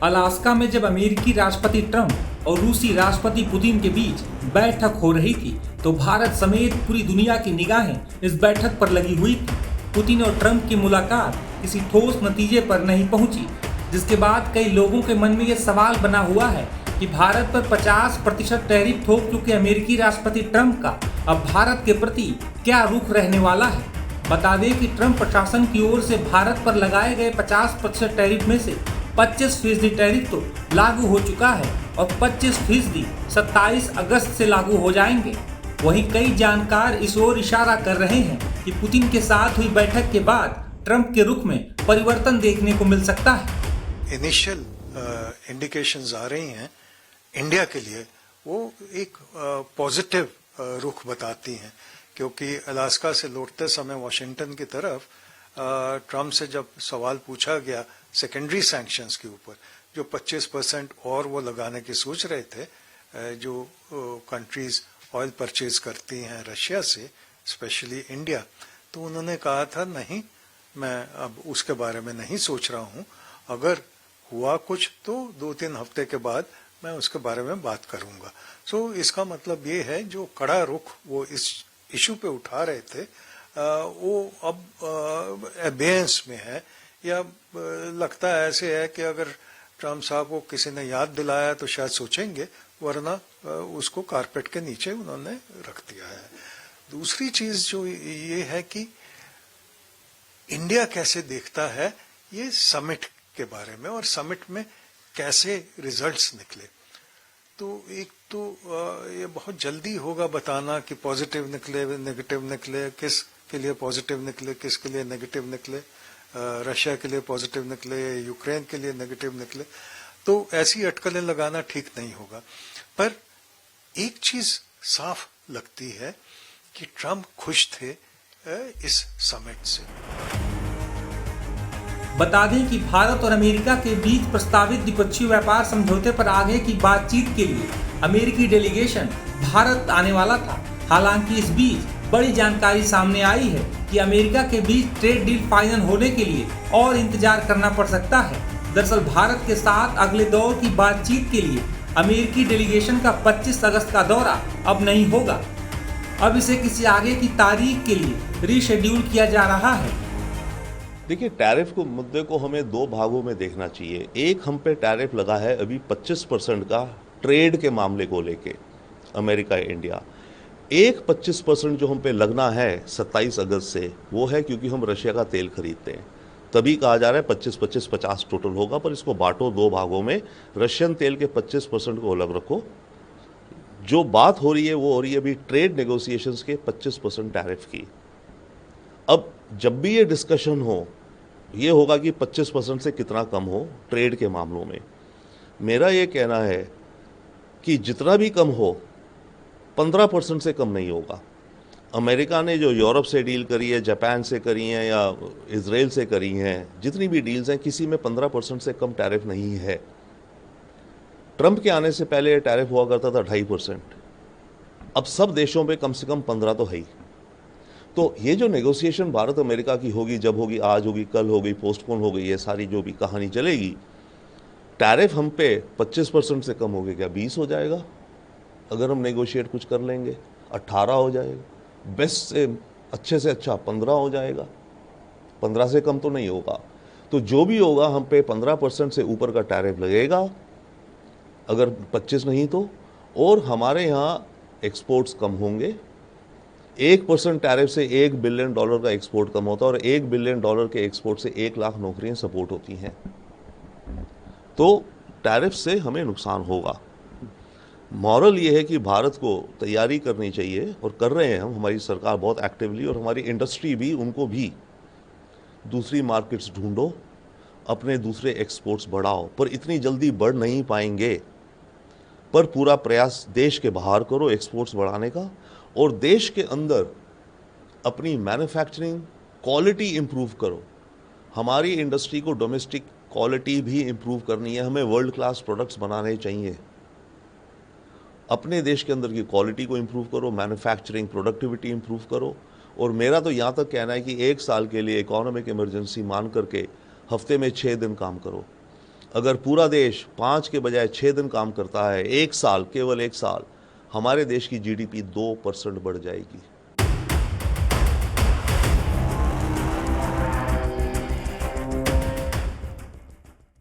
Alaska में जब अमेरिकी राष्ट्रपति ट्रंप और रूसी राष्ट्रपति पुतिन के बीच बैठक हो रही थी तो भारत समेत पूरी दुनिया की निगाहें इस बैठक पर लगी हुई थी। पुतिन और ट्रंप की मुलाकात किसी ठोस नतीजे पर नहीं पहुंची, जिसके बाद कई लोगों के मन में यह सवाल बना हुआ है कि भारत पर 50% टैरिफ थोप चुके अमेरिकी राष्ट्रपति ट्रंप का अब भारत के प्रति क्या रुख रहने वाला है। बता दें कि ट्रंप प्रशासन की ओर से भारत पर लगाए गए 50% टैरिफ में से 25% टैरिफ तो लागू हो चुका है और 25% 27 अगस्त से लागू हो जाएंगे। वहीं कई जानकार इस ओर इशारा कर रहे हैं कि पुतिन के साथ हुई बैठक के बाद ट्रंप के रुख में परिवर्तन देखने को मिल सकता है। इनिशियल इंडिकेशंस आ रही हैं इंडिया के लिए, वो एक पॉजिटिव रुख बताती हैं, क्योंकि अलास्का से लौटते समय वॉशिंगटन की तरफ ट्रंप से जब सवाल पूछा गया सेकेंडरी सैंक्शंस के ऊपर, जो 25% और वो लगाने की सोच रहे थे, जो कंट्रीज ऑयल परचेज करती हैं रशिया से, स्पेशली इंडिया, तो उन्होंने कहा था नहीं, मैं अब उसके बारे में नहीं सोच रहा हूं, अगर हुआ कुछ तो 2-3 हफ्ते के बाद मैं उसके बारे में बात करूंगा। सो इसका मतलब ये है जो कड़ा रुख वो इस इशू पे उठा रहे थे वो अब अबेयंस में है, या लगता है ऐसे है कि अगर ट्रंप साहब को किसी ने याद दिलाया तो शायद सोचेंगे, वरना उसको कारपेट के नीचे उन्होंने रख दिया है। दूसरी चीज जो ये है कि इंडिया कैसे देखता है ये समिट के बारे में, और समिट में कैसे रिजल्ट्स निकले। तो एक तो ये बहुत जल्दी होगा बताना कि पॉजिटिव निकले नेगेटिव निकले, किस के लिए पॉजिटिव निकले किस के लिए नेगेटिव निकले, रशिया के लिए पॉजिटिव निकले, यूक्रेन के लिए नेगेटिव निकले, तो ऐसी अटकलें लगाना ठीक नहीं होगा। पर एक चीज साफ लगती है कि ट्रंप खुश थे इस समिट से। बता दें कि भारत और अमेरिका के बीच प्रस्तावित द्विपक्षीय व्यापार समझौते पर आगे की बातचीत के लिए अमेरिकी डेलीगेशन भारत आने वाला था। हालांकि इस बीच बड़ी जानकारी सामने आई है कि अमेरिका के बीच ट्रेड डील फाइनल होने के लिए और इंतजार करना पड़ सकता है। दरअसल भारत के साथ अगले दौर की बातचीत के लिए अमेरिकी डेलीगेशन का 25 अगस्त का दौरा अब नहीं होगा। अब इसे किसी आगे की तारीख के लिए रीशेड्यूल किया जा रहा है। देखिए, टैरिफ को मुद्दे को हमें दो भागों में देखना चाहिए। एक, हम पे टैरिफ लगा है अभी 25% का ट्रेड के मामले को लेके अमेरिका इंडिया। एक 25% जो हम पे लगना है 27 अगस्त से, वो है क्योंकि हम रशिया का तेल खरीदते हैं, तभी कहा जा रहा है 25-25-50 टोटल होगा। पर इसको बांटो दो भागों में, रशियन तेल के 25% को अलग रखो। जो बात हो रही है वो हो रही है अभी ट्रेड नेगोशिएशंस के 25% टैरिफ की। अब जब भी ये डिस्कशन हो, ये होगा कि 25% से कितना कम हो ट्रेड के मामलों में। मेरा ये कहना है कि जितना भी कम हो 15% से कम नहीं होगा। अमेरिका ने जो यूरोप से डील करी है, जापान से करी हैं या इजराइल से करी हैं, जितनी भी डील्स हैं, किसी में 15% से कम टैरिफ नहीं है। ट्रंप के आने से पहले टैरिफ हुआ करता था 2.5%। अब सब देशों पे कम से कम 15 तो है ही। तो ये जो नेगोशिएशन भारत अमेरिका की होगी, जब होगी, आज होगी, कल होगी, पोस्टपोन हो गई, ये सारी जो भी कहानी चलेगी, टैरिफ हम पे 25% से कम हो गया, क्या 20 हो जाएगा? अगर हम नेगोशिएट कुछ कर लेंगे 18 हो जाएगा, बेस्ट से अच्छा 15 हो जाएगा, 15 से कम तो नहीं होगा। तो जो भी होगा हम पे 15% से ऊपर का टैरिफ लगेगा, अगर 25 नहीं तो। और हमारे यहाँ एक्सपोर्ट्स कम होंगे। 1% टैरिफ से $1 बिलियन का एक्सपोर्ट कम होता है, और $1 बिलियन के एक्सपोर्ट से 1 लाख नौकरियां सपोर्ट होती हैं। तो टैरिफ से हमें नुकसान होगा। मॉरल ये है कि भारत को तैयारी करनी चाहिए, और कर रहे हैं हम, हमारी सरकार बहुत एक्टिवली, और हमारी इंडस्ट्री भी, उनको भी दूसरी मार्केट्स ढूंढो, अपने दूसरे एक्सपोर्ट्स बढ़ाओ। पर इतनी जल्दी बढ़ नहीं पाएंगे, पर पूरा प्रयास देश के बाहर करो एक्सपोर्ट्स बढ़ाने का, और देश के अंदर अपनी मैन्युफैक्चरिंग क्वालिटी इंप्रूव करो। हमारी इंडस्ट्री को डोमेस्टिक क्वालिटी भी इंप्रूव करनी है, हमें वर्ल्ड क्लास प्रोडक्ट्स बनाने चाहिए। अपने देश के अंदर की क्वालिटी को इंप्रूव करो, मैन्युफैक्चरिंग प्रोडक्टिविटी इंप्रूव करो। और मेरा तो यहाँ तक कहना है कि 1 साल के लिए इकोनॉमिक इमरजेंसी मान करके हफ्ते में 6 दिन काम करो। अगर पूरा देश 5 के बजाय 6 दिन काम करता है, एक साल, केवल एक साल, हमारे देश की जीडीपी 2% बढ़ जाएगी।